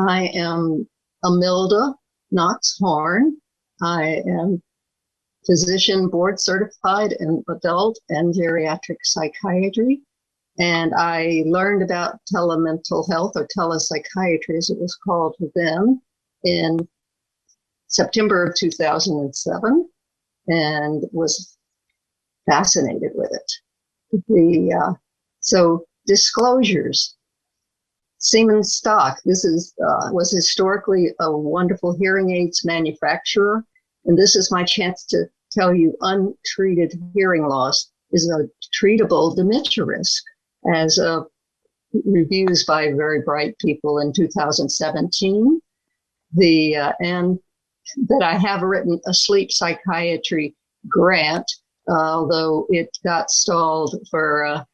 I am Amilda Horne. I am physician board certified in adult and geriatric psychiatry. And I learned about telemental health, or telepsychiatry as it was called then, in September of 2007, and was fascinated with it. So disclosures. Siemens Stock. This was historically a wonderful hearing aids manufacturer, and this is my chance to tell you untreated hearing loss is a treatable dementia risk, as reviews by very bright people in 2017. And that I have written a sleep psychiatry grant, although it got stalled for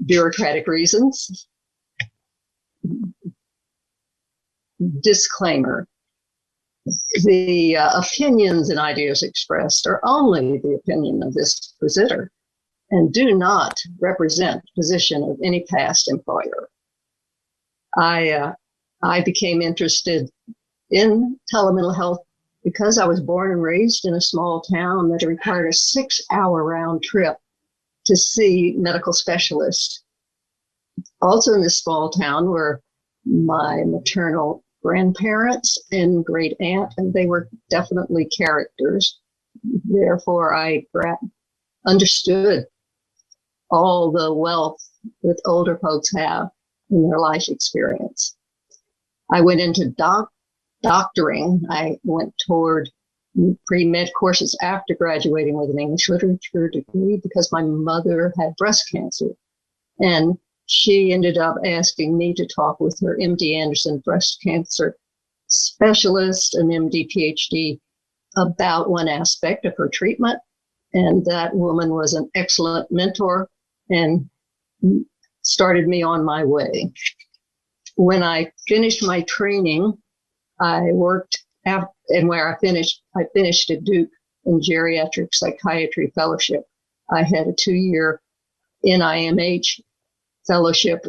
bureaucratic reasons. Disclaimer. The opinions and ideas expressed are only the opinion of this presenter and do not represent the position of any past employer. I became interested in telemental health because I was born and raised in a small town that required a 6-hour round trip to see medical specialists. Also in this small town were my maternal grandparents and great aunt, and they were definitely characters. Therefore, I understood all the wealth that older folks have in their life experience. I went into doctoring. I went toward pre-med courses after graduating with an English literature degree because my mother had breast cancer, and she ended up asking me to talk with her MD Anderson breast cancer specialist, an MD PhD, about one aspect of her treatment. And that woman was an excellent mentor and started me on my way. When I finished my training, I worked at, and where I finished at Duke in geriatric psychiatry fellowship. I had a 2-year NIMH fellowship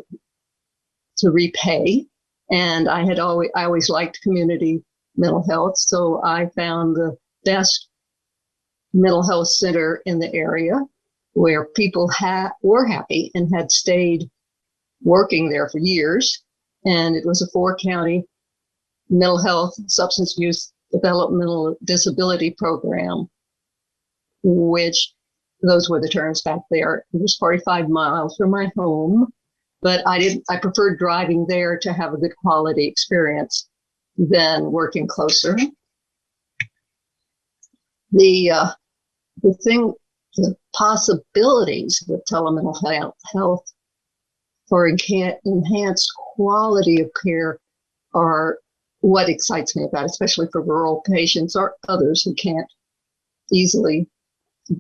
to repay, and I always liked community mental health, so I found the best mental health center in the area where people were happy and had stayed working there for years, and it was a 4-county mental health substance use developmental disability program, which those were the terms back there. It was 45 miles from my home, but I preferred driving there to have a good quality experience than working closer. The possibilities with telemental health for enhanced quality of care are what excites me about it, especially for rural patients or others who can't easily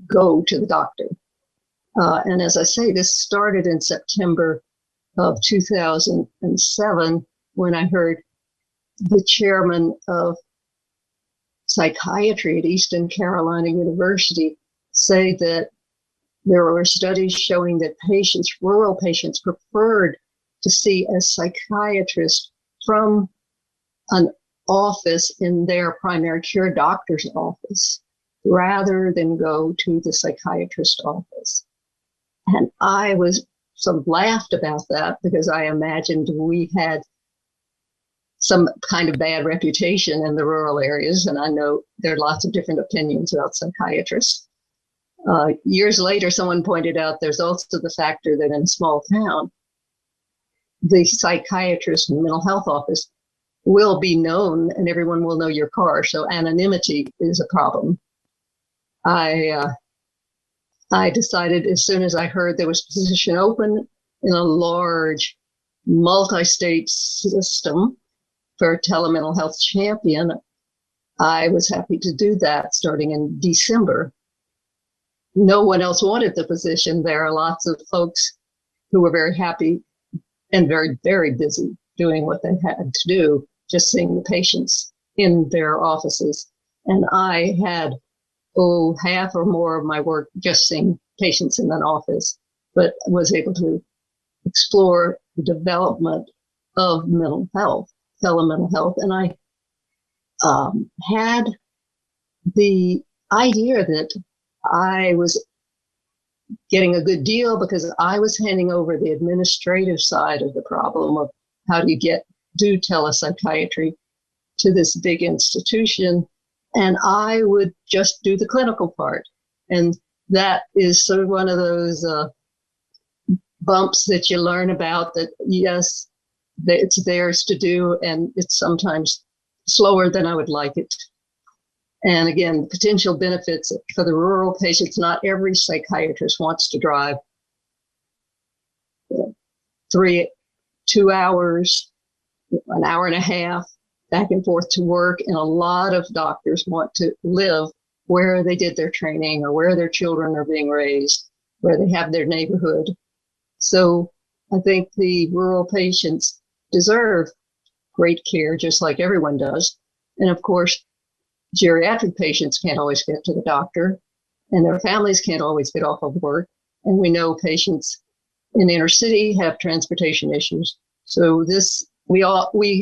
go to the doctor. And as I say, this started in September of 2007 when I heard the chairman of psychiatry at Eastern Carolina University say that there were studies showing that rural patients preferred to see a psychiatrist from an office in their primary care doctor's office rather than go to the psychiatrist's office. And I was sort of laughed about that because I imagined we had some kind of bad reputation in the rural areas, and I know there are lots of different opinions about psychiatrists. Years later, someone pointed out there's also the factor that in a small town, the psychiatrist and mental health office will be known and everyone will know your car, so anonymity is a problem. I decided as soon as I heard there was a position open in a large multi-state system for a telemental health champion, I was happy to do that starting in December. No one else wanted the position. There are lots of folks who were very happy and very, very busy doing what they had to do, just seeing the patients in their offices. And I had half or more of my work just seeing patients in an office, but was able to explore the development of mental health. telemental health, and I had the idea that I was getting a good deal because I was handing over the administrative side of the problem of how do you do telepsychiatry to this big institution, and I would just do the clinical part. And that is sort of one of those bumps that you learn about, that yes, it's theirs to do, and it's sometimes slower than I would like it. And again, potential benefits for the rural patients. Not every psychiatrist wants to drive 2 hours, an hour and a half back and forth to work. And a lot of doctors want to live where they did their training or where their children are being raised, where they have their neighborhood. So I think the rural patients deserve great care, just like everyone does. And of course, geriatric patients can't always get to the doctor, and their families can't always get off of work. And we know patients in the inner city have transportation issues. So we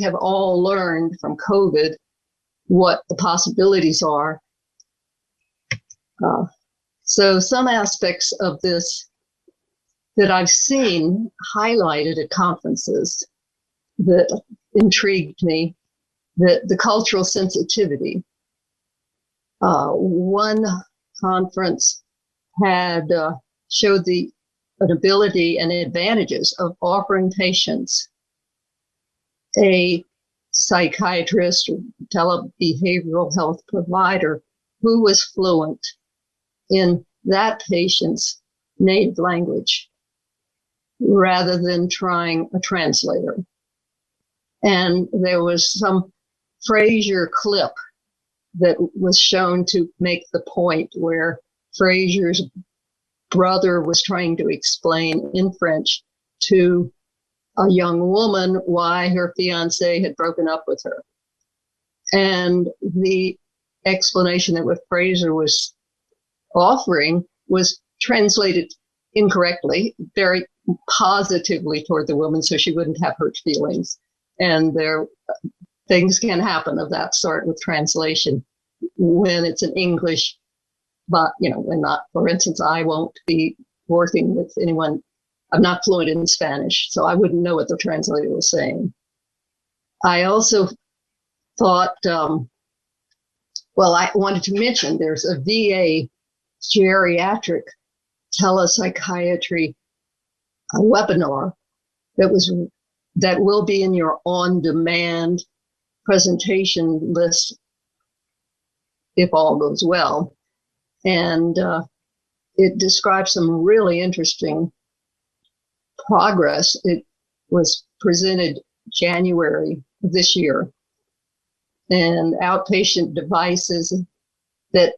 have all learned from COVID what the possibilities are. So some aspects of this that I've seen highlighted at conferences that intrigued me, the cultural sensitivity. One conference had showed an ability and advantages of offering patients a psychiatrist or telebehavioral health provider who was fluent in that patient's native language rather than trying a translator. And there was some Fraser clip that was shown to make the point where Fraser's brother was trying to explain in French to a young woman why her fiance had broken up with her. And the explanation that what Fraser was offering was translated incorrectly, very positively toward the woman, so she wouldn't have hurt feelings. And things can happen of that sort with translation when it's in English, but when not. For instance, I won't be working with anyone. I'm not fluent in Spanish, so I wouldn't know what the translator was saying. I also thought, I wanted to mention there's a VA geriatric telepsychiatry webinar that will be in your on-demand presentation list if all goes well. And it describes some really interesting progress. It was presented January of this year, and outpatient devices that,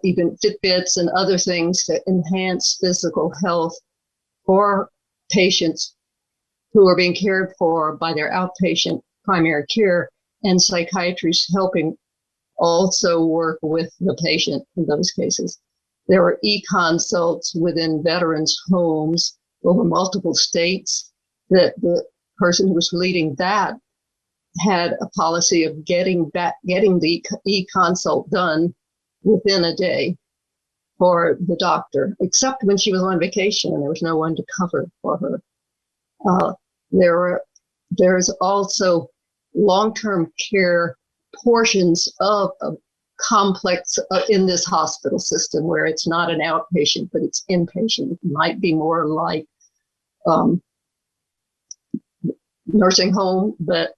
even Fitbits and other things to enhance physical health for patients who are being cared for by their outpatient primary care, and psychiatrists helping also work with the patient in those cases. There were e-consults within veterans' homes over multiple states that the person who was leading that had a policy of getting the e-consult done within a day for the doctor, except when she was on vacation and there was no one to cover for her. There's also long-term care portions of a complex in this hospital system where it's not an outpatient, but it's inpatient. It might be more like nursing home, but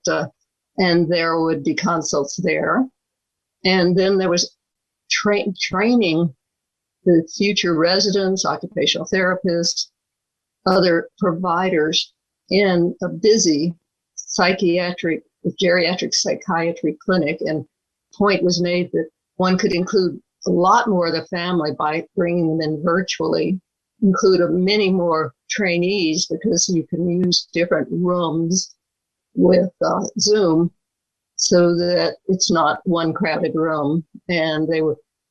and there would be consults there. And then there was training the future residents, occupational therapists, other providers in a busy geriatric psychiatry clinic. And point was made that one could include a lot more of the family by bringing them in virtually, include many more trainees because you can use different rooms with Zoom so that it's not one crowded room. And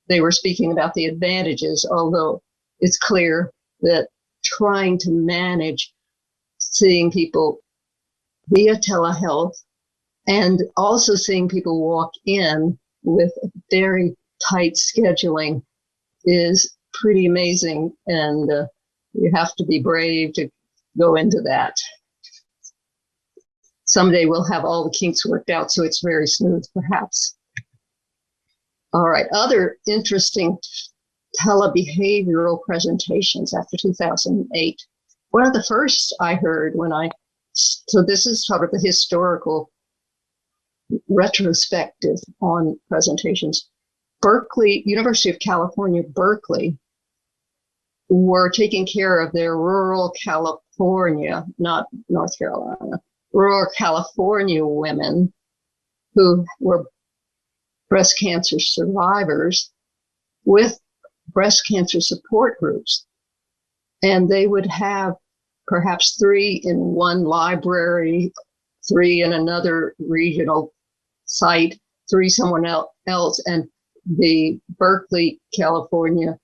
they were speaking about the advantages, although it's clear that trying to manage seeing people via telehealth And also seeing people walk in with very tight scheduling is pretty amazing. And you have to be brave to go into that. Someday we'll have all the kinks worked out so it's very smooth, perhaps. All right, other interesting telebehavioral presentations after 2008. One of the first I heard so this is sort of the historical retrospective on presentations. Berkeley, University of California, Berkeley, were taking care of their rural California, not North Carolina, rural California women who were breast cancer survivors with breast cancer support groups. And they would have perhaps 3 in one library, 3 in another regional site, 3 someone else. And the Berkeley, California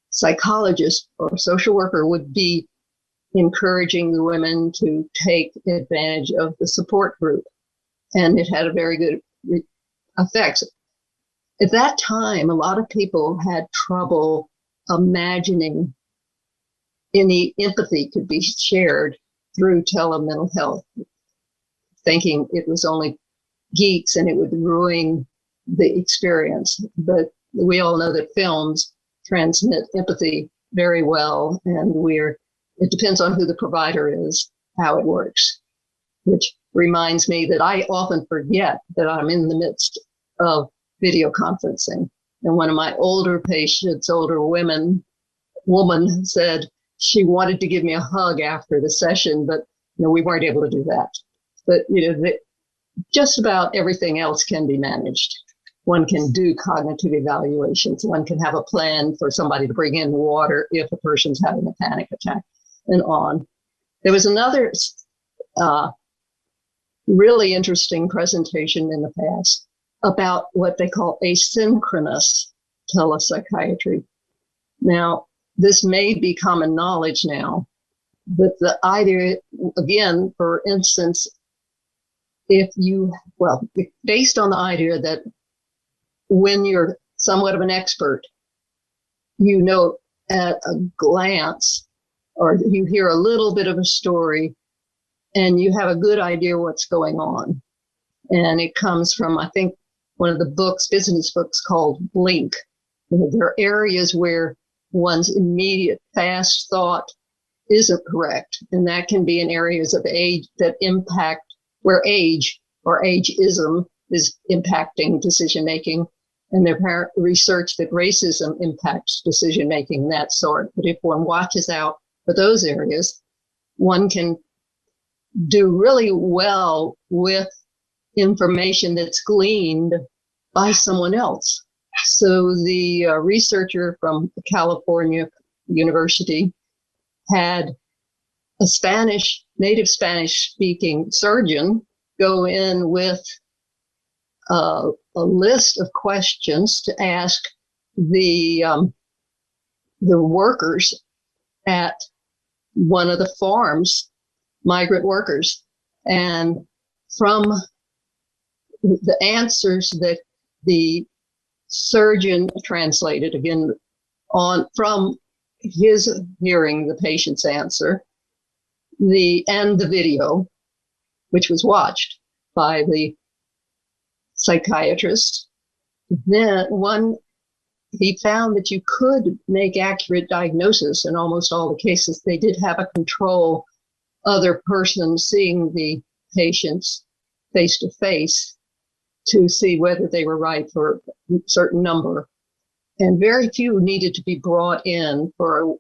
psychologist or social worker would be encouraging the women to take advantage of the support group. And it had a very good effect. At that time, a lot of people had trouble imagining any empathy could be shared through telemental health, thinking it was only geeks and it would ruin the experience. But we all know that films transmit empathy very well, and it depends on who the provider is, how it works, which reminds me that I often forget that I'm in the midst of video conferencing. And one of my older patients, woman said she wanted to give me a hug after the session, but we weren't able to do that. But just about everything else can be managed. One can do cognitive evaluations. One can have a plan for somebody to bring in water if a person's having a panic attack, and on. There was another really interesting presentation in the past about what they call asynchronous telepsychiatry. Now, this may be common knowledge now, but the idea, again, for instance, based on the idea that when you're somewhat of an expert, at a glance, or you hear a little bit of a story and you have a good idea what's going on. And it comes from, I think, one of the business books called Blink. There are areas where one's immediate fast thought isn't correct. And that can be in areas of age that impact where age or ageism is impacting decision-making. And there's research that racism impacts decision-making, that sort. But if one watches out for those areas, one can do really well with information that's gleaned by someone else. So the researcher from California University had a native Spanish-speaking surgeon go in with a list of questions to ask the workers at one of the farms, migrant workers. And from the answers that the surgeon translated, again, from his hearing the patient's answer, and the video, which was watched by the psychiatrist, then he found that you could make accurate diagnosis in almost all the cases. They did have a control other person seeing the patients face to face to see whether they were right for a certain number. And very few needed to be brought in for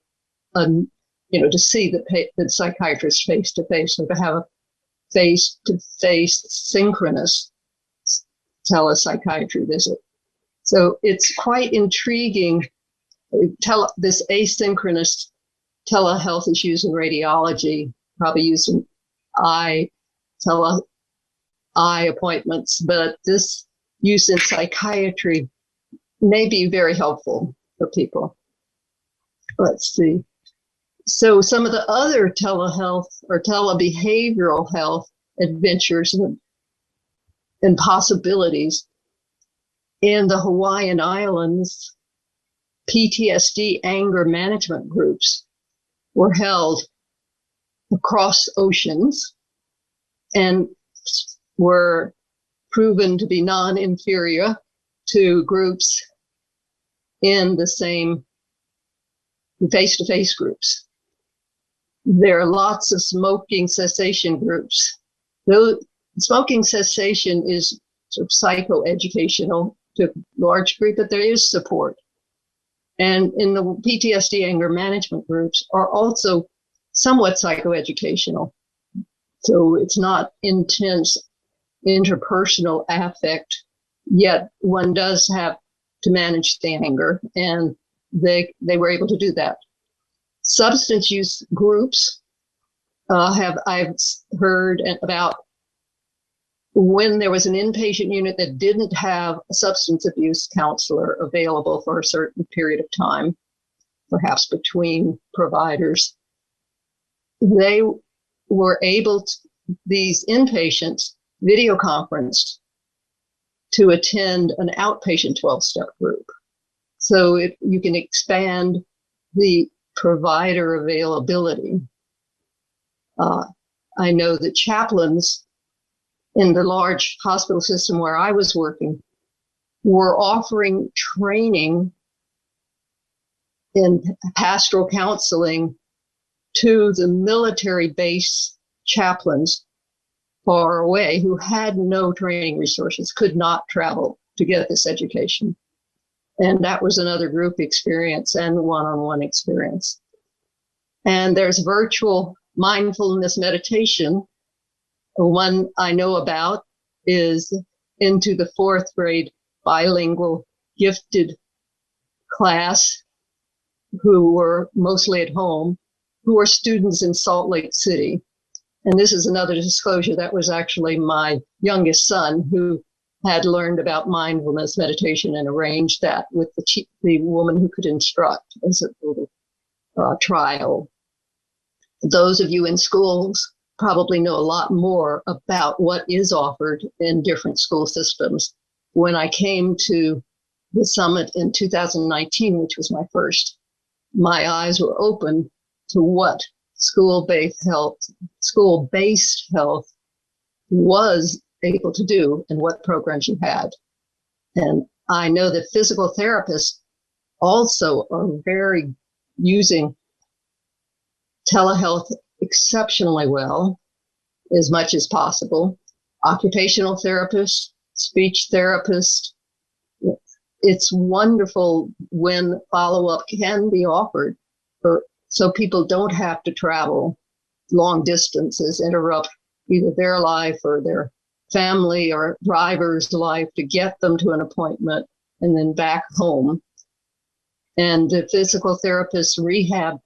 to see the psychiatrist face to face, so to have a face to face synchronous telepsychiatry visit. So it's quite intriguing. This asynchronous telehealth is used in radiology, probably used in eye appointments, but this use in psychiatry may be very helpful for people. Let's see. So some of the other telehealth or telebehavioral health adventures and possibilities. In the Hawaiian Islands, PTSD anger management groups were held across oceans and were proven to be non-inferior to groups in the same face-to-face groups. There are lots of smoking cessation groups. Though smoking cessation is sort of psychoeducational to a large degree, but there is support. And in the PTSD anger management groups are also somewhat psychoeducational. So it's not intense interpersonal affect, yet one does have to manage the anger, and they were able to do that. Substance use groups I've heard about when there was an inpatient unit that didn't have a substance abuse counselor available for a certain period of time, perhaps between providers, they were able to, these inpatients, video conferenced to attend an outpatient 12-step group. So you can expand the provider availability. I know that chaplains in the large hospital system where I was working were offering training in pastoral counseling to the military base chaplains far away who had no training resources, could not travel to get this education. And that was another group experience and one-on-one experience. And there's virtual mindfulness meditation. One I know about is into the 4th grade bilingual gifted class who were mostly at home, who were students in Salt Lake City. And this is another disclosure. That was actually my youngest son who had learned about mindfulness meditation and arranged that with the woman who could instruct as a little trial. Those of you in schools probably know a lot more about what is offered in different school systems. When I came to the summit in 2019, which was my first, my eyes were open to what school-based health was able to do and what programs you had. And I know that physical therapists also are very using telehealth exceptionally well, as much as possible. Occupational therapists, speech therapists. It's wonderful when follow-up can be offered so people don't have to travel long distances, interrupt either their life or their family or driver's life to get them to an appointment and then back home. And the physical therapists, rehab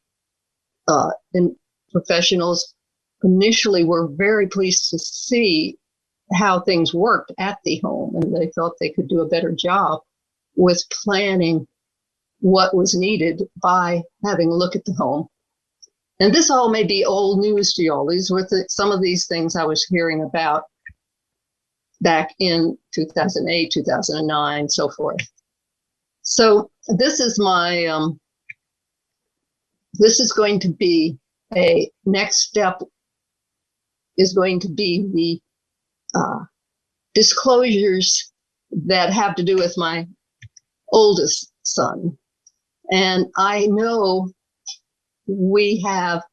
and professionals initially were very pleased to see how things worked at the home, and they felt they could do a better job with planning what was needed by having a look at the home. And this all may be old news to y'all. These were some of these things I was hearing about back in 2008, 2009, so forth. So this is my, this is going to be a next step is going to be the disclosures that have to do with my oldest son. And I know we have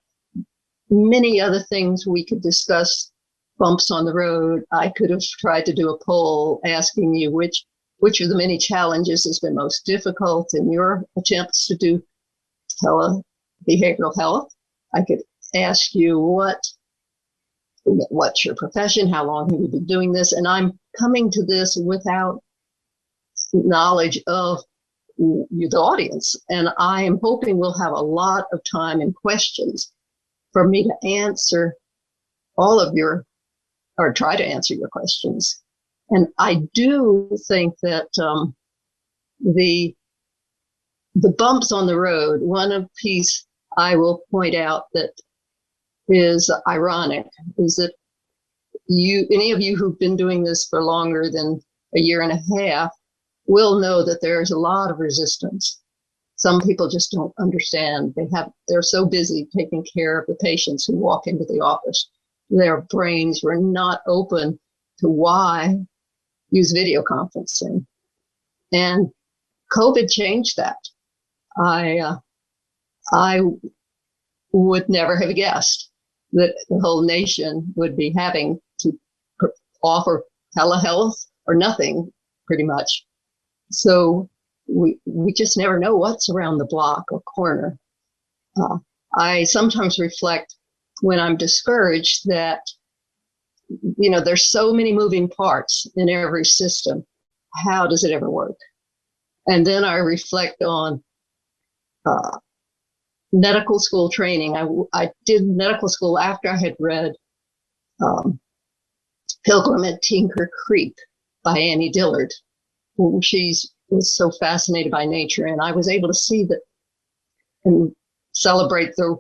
many other things we could discuss, bumps on the road. I could have tried to do a poll asking you which of the many challenges has been most difficult in your attempts to do telebehavioral health. I could ask you what's your profession, how long have you been doing this? And I'm coming to this without knowledge of the audience. And I am hoping we'll have a lot of time and questions for me to answer all of your, or try to answer your questions. And I do think that the bumps on the road, one piece I will point out that is ironic is that any of you who've been doing this for longer than a year and a half will know that there's a lot of resistance. Some people just don't understand. They're so busy taking care of the patients who walk into the office. Their brains were not open to why use video conferencing. And COVID changed that. I would never have guessed that the whole nation would be having to offer telehealth or nothing, pretty much. So we just never know what's around the block or corner. I sometimes reflect when I'm discouraged that, there's so many moving parts in every system. How does it ever work? And then I reflect on medical school training. I did medical school after I had read Pilgrim at Tinker Creek by Annie Dillard. She was so fascinated by nature, and I was able to see that and celebrate the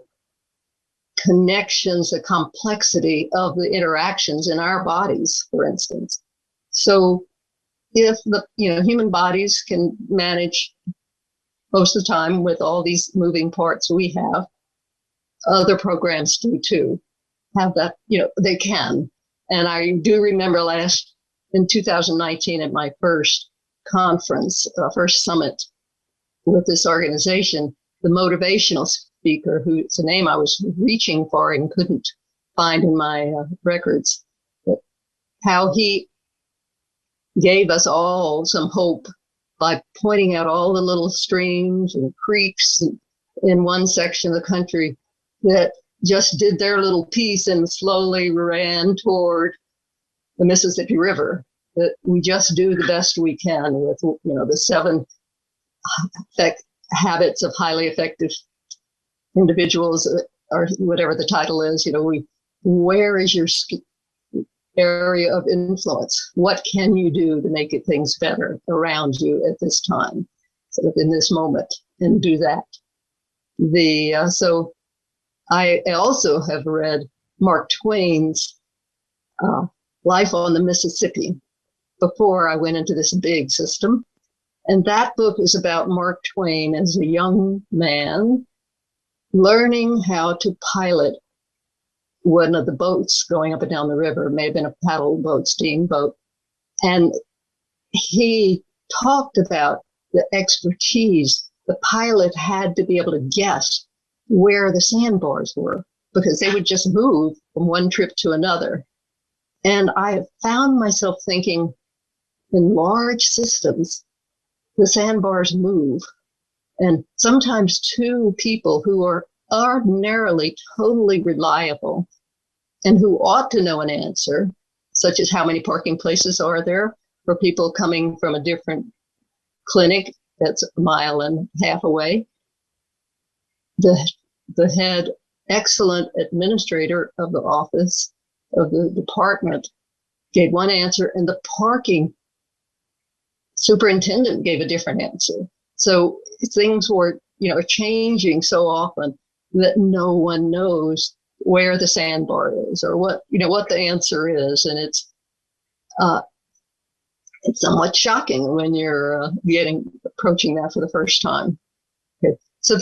connections, the complexity of the interactions in our bodies, for instance. So if the human bodies can manage most of the time with all these moving parts we have, other programs do too. Have that, they can. And I do remember in 2019 at my first conference, first summit with this organization, the motivational speaker, whose name I was reaching for and couldn't find in my records, how he gave us all some hope by pointing out all the little streams and creeks in one section of the country that just did their little piece and slowly ran toward the Mississippi River. That we just do the best we can with, the 7 habits of highly effective individuals, or whatever the title is. Where is your area of influence? What can you do to make things better around you at this time, sort of in this moment, and do that. So I also have read Mark Twain's Life on the Mississippi before I went into this big system. And that book is about Mark Twain as a young man learning how to pilot one of the boats going up and down the river. It may have been a paddle boat, steamboat. And he talked about the expertise. The pilot had to be able to guess where the sandbars were, because they would just move from one trip to another. And I found myself thinking, in large systems, the sandbars move. And sometimes 2 people who are ordinarily totally reliable and who ought to know an answer, such as how many parking places are there for people coming from a different clinic that's a mile and a half away. The head excellent administrator of the office of the department gave one answer, and the parking superintendent gave a different answer. So things were, changing so often that no one knows where the sandbar is or what the answer is. And it's somewhat shocking when you're approaching that for the first time. Okay. So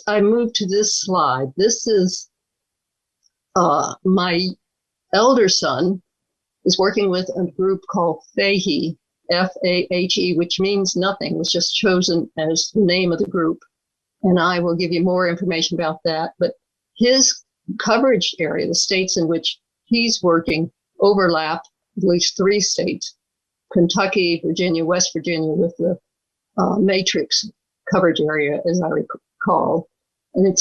I moved to this slide. This is my elder son is working with a group called FAHE, F-A-H-E, which means nothing. It was just chosen as the name of the group. And I will give you more information about that. But his coverage area, the states in which he's working, overlap at least 3 states: Kentucky, Virginia, West Virginia, with the matrix coverage area, as I recall. And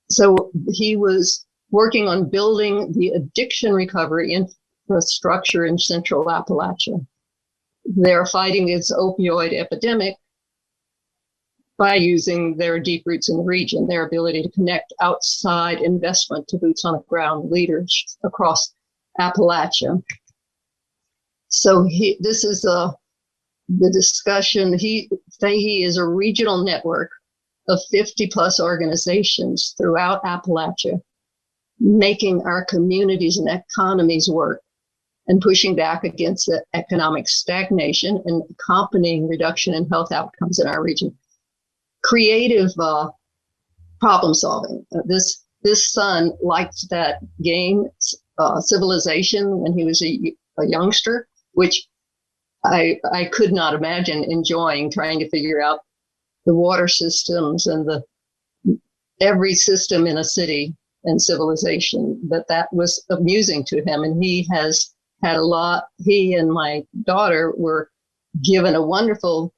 so he was working on building the addiction recovery infrastructure in Central Appalachia. They're fighting this opioid epidemic by using their deep roots in the region, their ability to connect outside investment to boots on the ground leaders across Appalachia. So this is the discussion. FAHE is a regional network of 50 plus organizations throughout Appalachia making our communities and economies work and pushing back against the economic stagnation and accompanying reduction in health outcomes in our region. Creative problem solving. This son liked that game, Civilization, when he was a youngster, which I could not imagine enjoying, trying to figure out the water systems and every system in a city and civilization. But that was amusing to him, and he has had a lot. He and my daughter were given a wonderful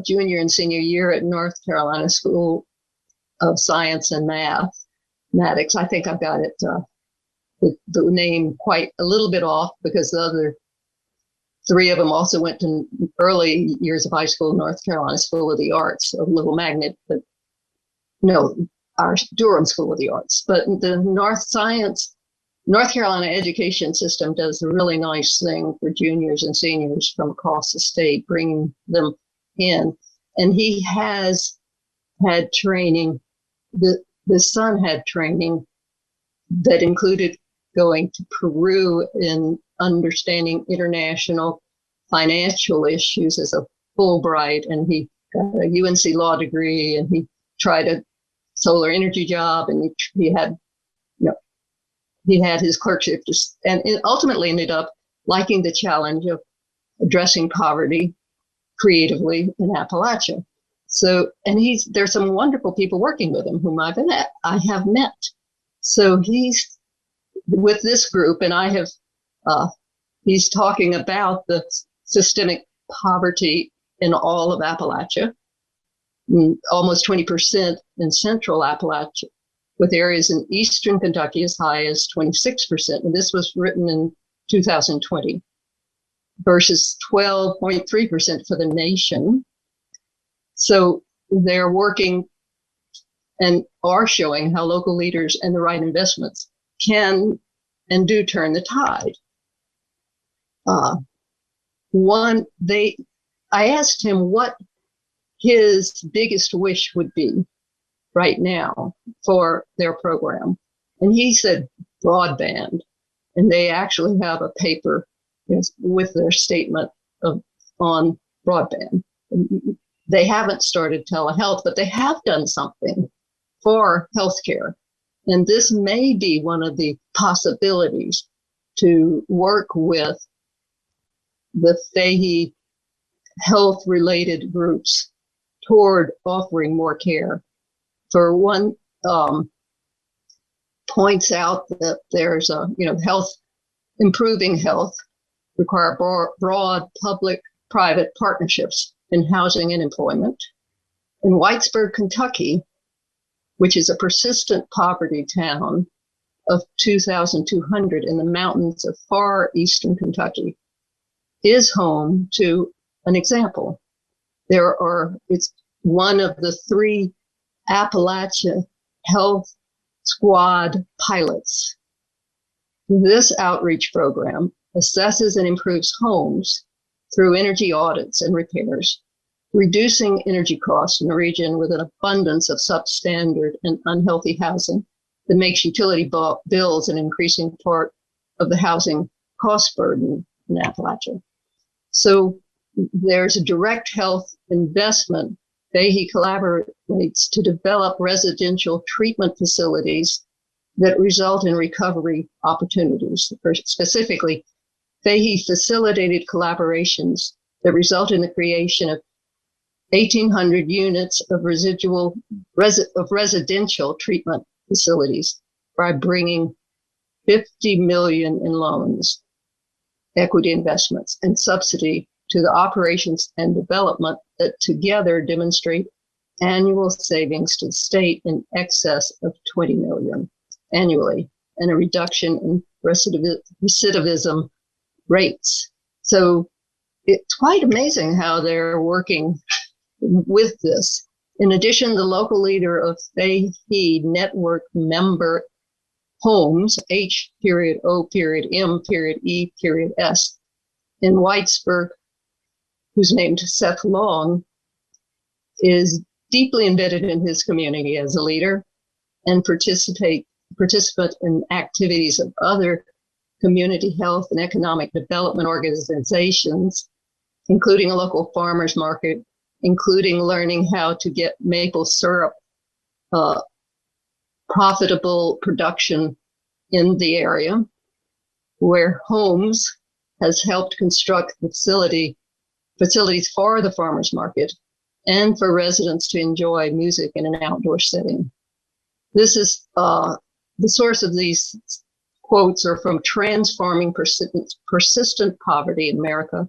junior and senior year at North Carolina School of Science and Mathematics. I think I've got it the name quite a little bit off, because the other three of them also went to early years of high school, North Carolina School of the Arts, a little magnet, but no, our Durham School of the Arts. But the North Carolina education system does a really nice thing for juniors and seniors from across the state, bringing them in. And he has had training, the son had training that included going to Peru in understanding international financial issues as a Fulbright, and he got a UNC law degree, and he tried a solar energy job, and he had his clerkship, and it ultimately ended up liking the challenge of addressing poverty creatively in Appalachia. So, and there's some wonderful people working with him whom I have met. So he's with this group, and he's talking about the systemic poverty in all of Appalachia, almost 20% in central Appalachia, with areas in eastern Kentucky as high as 26%. And this was written in 2020 versus 12.3% for the nation. So they're working and are showing how local leaders and the right investments can and do turn the tide. I asked him what his biggest wish would be right now for their program. And he said broadband. And they actually have a paper with their statement on broadband. They haven't started telehealth, but they have done something for healthcare. And this may be one of the possibilities to work with the Fahey health-related groups toward offering more care. For one, points out that there's improving health require broad public-private partnerships in housing and employment. In Whitesburg, Kentucky, which is a persistent poverty town of 2,200 in the mountains of far eastern Kentucky, is home to an example. It's one of the 3 Appalachia Health Squad pilots. This outreach program assesses and improves homes through energy audits and repairs, reducing energy costs in a region with an abundance of substandard and unhealthy housing that makes utility bills an increasing part of the housing cost burden in Appalachia. So there's a direct health investment. Fahey collaborates to develop residential treatment facilities that result in recovery opportunities. Specifically, Fahey facilitated collaborations that result in the creation of 1,800 units of residential treatment facilities by bringing $50 million in loans, equity investments, and subsidy to the operations and development that together demonstrate annual savings to the state in excess of $20 million annually, and a reduction in recidivism rates. So it's quite amazing how they're working with this. In addition, the local leader of Fahey Network member homes, H.O.M.E.S, in Whitesburg, who's named Seth Long, is deeply embedded in his community as a leader and participant in activities of other community health and economic development organizations, including a local farmers market, including learning how to get maple syrup profitable production in the area, where Homes has helped construct facilities for the farmers market and for residents to enjoy music in an outdoor setting. This is the source of these quotes are from Transforming Persistent Poverty in America,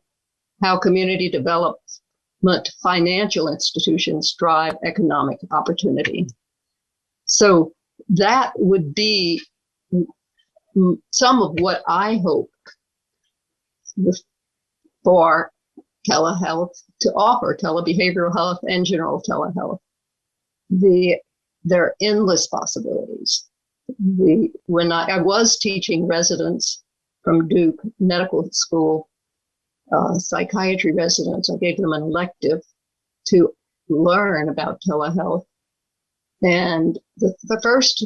How Community Development Financial Institutions Drive Economic Opportunity. So that would be some of what I hope for telehealth to offer, telebehavioral health and general telehealth. There are endless possibilities. When I was teaching residents from Duke Medical School, psychiatry residents, I gave them an elective to learn about telehealth. And the first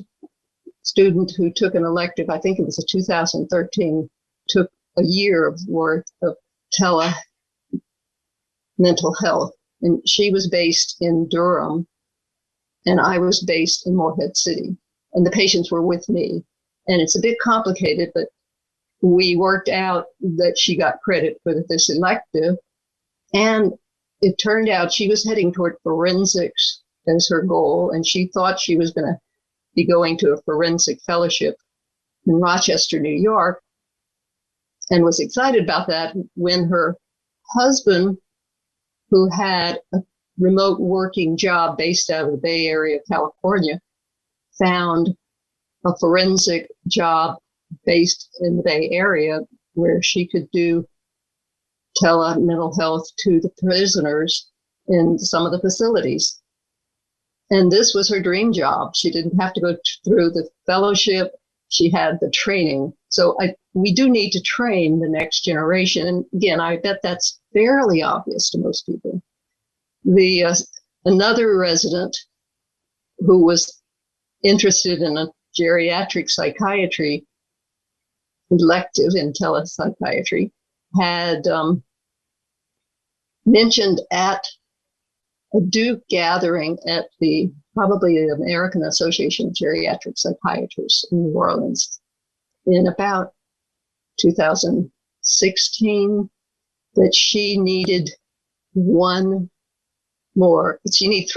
student who took an elective, I think it was a 2013, took a year worth of mental health. And she was based in Durham, and I was based in Morehead City. And the patients were with me. And it's a bit complicated, but we worked out that she got credit for this elective. And it turned out she was heading toward forensics as her goal. And she thought she was going to be going to a forensic fellowship in Rochester, New York, and was excited about that when her husband, who had a remote working job based out of the Bay Area of California, found a forensic job based in the Bay Area where she could do mental health to the prisoners in some of the facilities. And this was her dream job. She didn't have to go through the fellowship. She had the training. So we do need to train the next generation. And again, I bet that's fairly obvious to most people. Another resident who was interested in a geriatric psychiatry elective in telepsychiatry had mentioned at a Duke gathering at probably the American Association of Geriatric Psychiatrists in New Orleans in about 2016 that she needed 3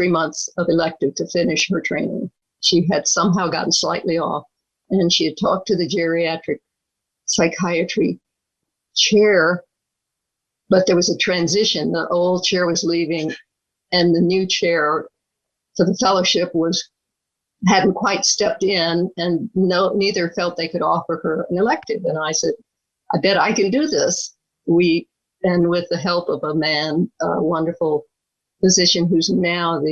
months of elective to finish her training. She had somehow gotten slightly off, and she had talked to the geriatric psychiatry chair, but there was a transition. The old chair was leaving, and the new chair for the fellowship hadn't quite stepped in, and neither felt they could offer her an elective. And I said, I bet I can do this. And with the help of a wonderful physician who's now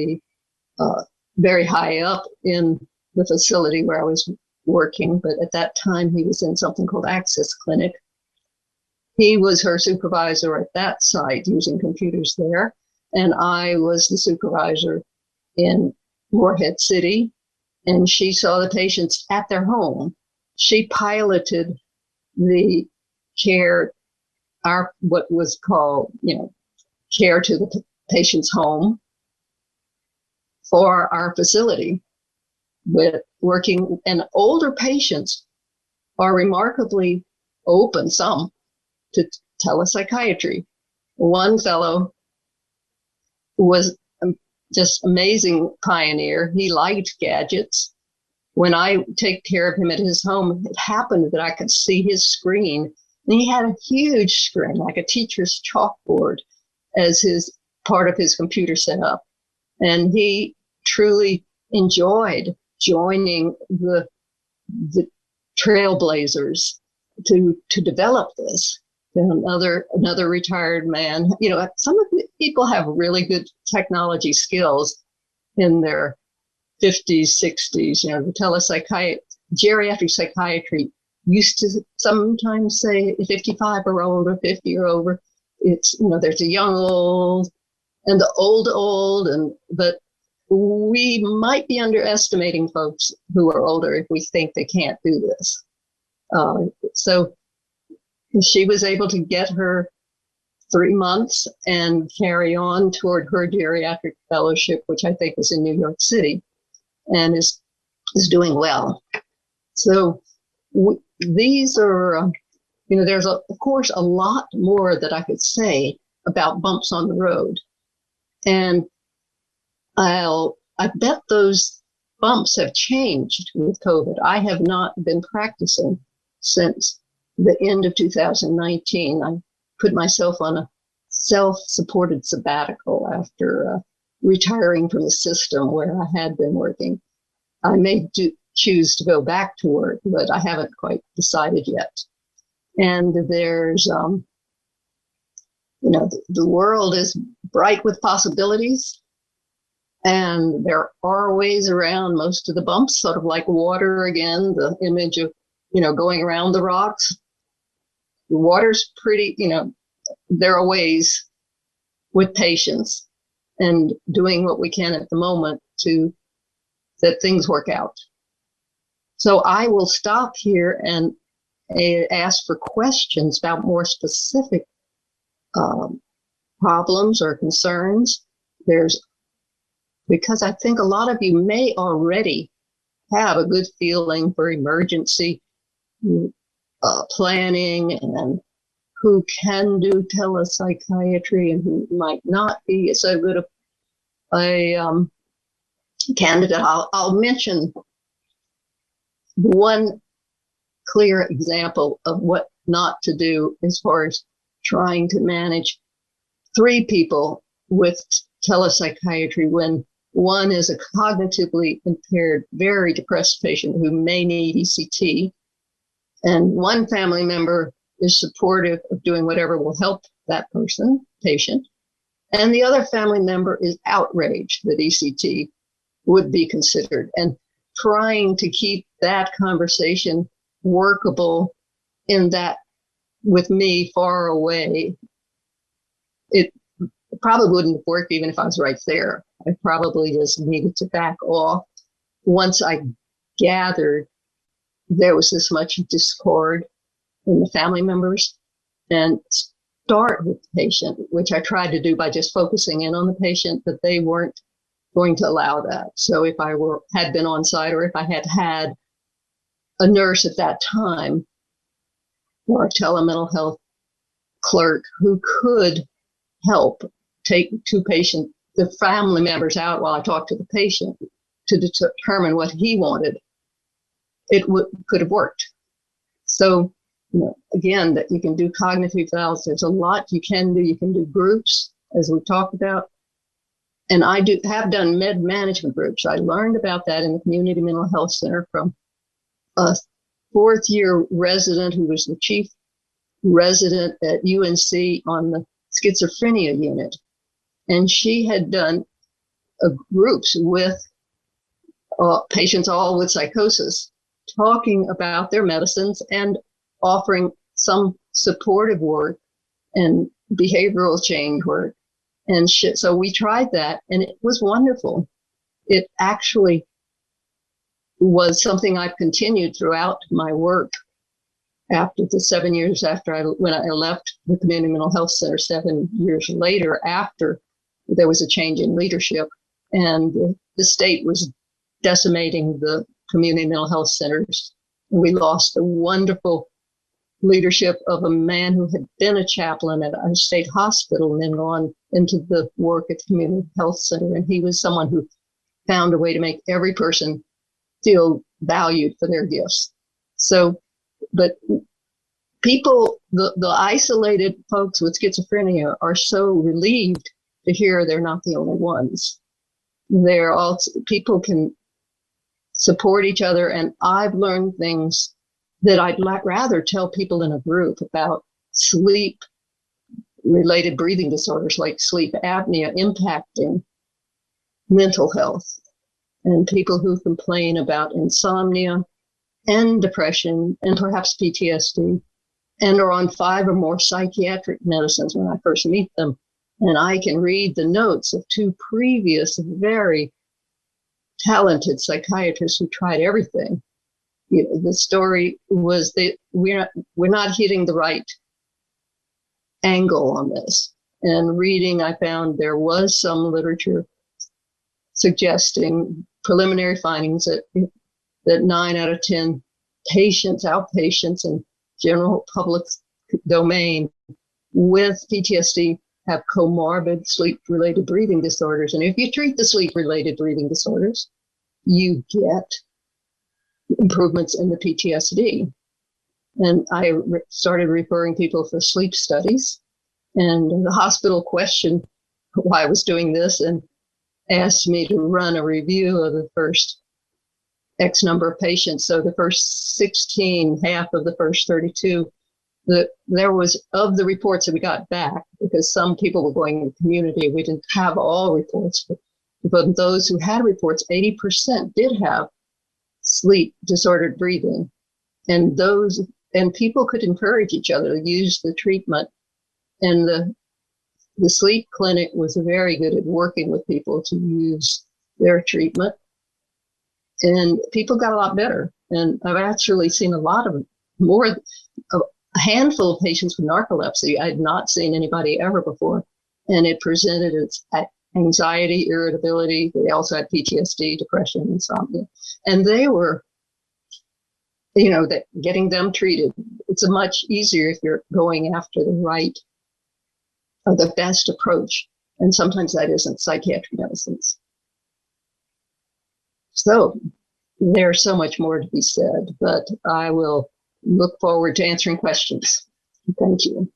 very high up in the facility where I was working, but at that time he was in something called Access Clinic. He was her supervisor at that site using computers there, and I was the supervisor in Morehead City, and she saw the patients at their home. She piloted the care, what was called, care to the patient's home for our facility with working, and older patients are remarkably open, some, to telepsychiatry. One fellow was just amazing pioneer. He liked gadgets. When I take care of him at his home, it happened that I could see his screen. And he had a huge screen, like a teacher's chalkboard, as his part of his computer setup. And he truly enjoyed joining the trailblazers to develop this. And another retired man, some of the people have really good technology skills in their 50s, 60s. The geriatric psychiatry used to sometimes say 55 or older, 50 or over. It's, there's a young old and the old, but we might be underestimating folks who are older if we think they can't do this. So she was able to get her 3 months and carry on toward her geriatric fellowship, which I think was in New York City, and is doing well. So these are, there's of course a lot more that I could say about bumps on the road, and I bet those bumps have changed with COVID. I have not been practicing since the end of 2019. I put myself on a self-supported sabbatical after retiring from the system where I had been working. I may choose to go back to work, but I haven't quite decided yet. And there's, the world is bright with possibilities. And there are ways around most of the bumps, sort of like water again, the image of, going around the rocks. The water's pretty, there are ways with patience and doing what we can at the moment that things work out. So I will stop here and ask for questions about more specific problems or concerns. Because I think a lot of you may already have a good feeling for emergency planning and who can do telepsychiatry and who might not be so good a candidate. I'll mention one clear example of what not to do as far as trying to manage 3 people with telepsychiatry when one is a cognitively impaired, very depressed patient who may need ECT, and one family member is supportive of doing whatever will help that patient, and the other family member is outraged that ECT would be considered, and trying to keep that conversation workable in that with me far away. It probably wouldn't have worked even if I was right there. I probably just needed to back off once I gathered there was this much discord in the family members, and start with the patient, which I tried to do by just focusing in on the patient, but they weren't going to allow that. So if I had been on site, or if I had a nurse at that time or a telemental health clerk who could help take the family members out while I talked to the patient to determine what he wanted, it could have worked. So, again, that you can do cognitive eval. There's a lot you can do. You can do groups, as we talked about. And I have done med management groups. I learned about that in the Community Mental Health Center from a 4th-year resident who was the chief resident at UNC on the schizophrenia unit. And she had done groups with patients all with psychosis, talking about their medicines and offering some supportive work and behavioral change work. And so we tried that, and it was wonderful. It actually was something I've continued throughout my work after the 7 years when I left the Community Mental Health Center 7 years later, after there was a change in leadership and the state was decimating the community mental health centers. We lost the wonderful leadership of a man who had been a chaplain at a state hospital and then gone into the work at the community health center. And he was someone who found a way to make every person feel valued for their gifts. So, but people, the isolated folks with schizophrenia are so relieved to hear they're not the only ones. People can support each other. And I've learned things that I'd rather tell people in a group about sleep-related breathing disorders like sleep apnea impacting mental health, and people who complain about insomnia and depression and perhaps PTSD and are on 5 or more psychiatric medicines when I first meet them. And I can read the notes of 2 previous very talented psychiatrists who tried everything. The story was that we're not hitting the right angle on this. And reading, I found there was some literature suggesting preliminary findings that 9 out of 10 patients, outpatients, and general public domain with PTSD have comorbid sleep-related breathing disorders. And if you treat the sleep-related breathing disorders, you get improvements in the PTSD. And I started referring people for sleep studies. And the hospital questioned why I was doing this and asked me to run a review of the first X number of patients. So the first 16, half of the first 32, there was, of the reports that we got back, because some people were going in the community, we didn't have all reports, but those who had reports, 80% did have sleep disordered breathing. And people could encourage each other to use the treatment. And the sleep clinic was very good at working with people to use their treatment. And people got a lot better. And I've actually seen a handful of patients with narcolepsy. I had not seen anybody ever before. And it presented as anxiety, irritability. They also had PTSD, depression, insomnia. And they were, getting them treated. It's a much easier if you're going after the right or the best approach. And sometimes that isn't psychiatric medicines. So there's so much more to be said, but I will look forward to answering questions. Thank you.